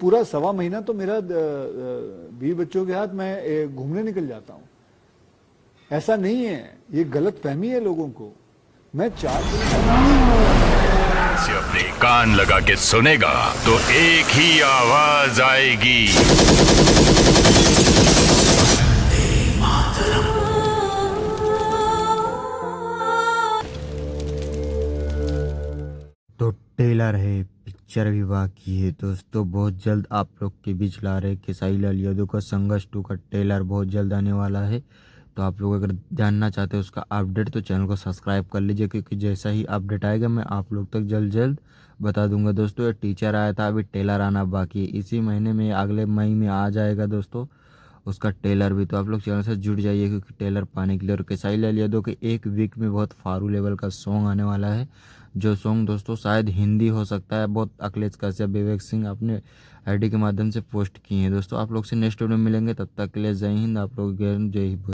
पूरा 1.25 महीना तो मेरा बीवी बच्चों के हाथ मैं घूमने निकल जाता हूँ। ऐसा नहीं है, ये गलत फहमी है लोगों को। मैं 4 से अपने कान लगा के सुनेगा तो एक ही आवाज आएगी, तो ट्रेलर है, पिक्चर भी बाकी है दोस्तों। बहुत जल्द आप लोग के बीच ला रहे खेसारी लाल यादव का संघर्ष 2 का ट्रेलर बहुत जल्द आने वाला है। तो आप लोग अगर जानना चाहते हो उसका अपडेट तो चैनल को सब्सक्राइब कर लीजिए, क्योंकि जैसा ही अपडेट आएगा मैं आप लोग तक जल्द जल्द बता दूंगा दोस्तों। ये टीचर आया था, अभी ट्रेलर आना बाकी है, इसी महीने में अगले मई में आ जाएगा दोस्तों उसका ट्रेलर भी। तो आप लोग चैनल से जुड़ जाइए, क्योंकि ट्रेलर पाने के लिए। और खेसारी लाल यादव के एक वीक में बहुत फारू लेवल का सॉन्ग आने वाला है, जो सॉन्ग दोस्तों शायद हिंदी हो सकता है। बहुत अखिलेश कश्यप, विवेक सिंह अपने आईडी के माध्यम से पोस्ट किए हैं दोस्तों। आप लोग से नेक्स्ट वीडियो में मिलेंगे, तब तक के लिए जय हिंद। आप लोग जय हिंद।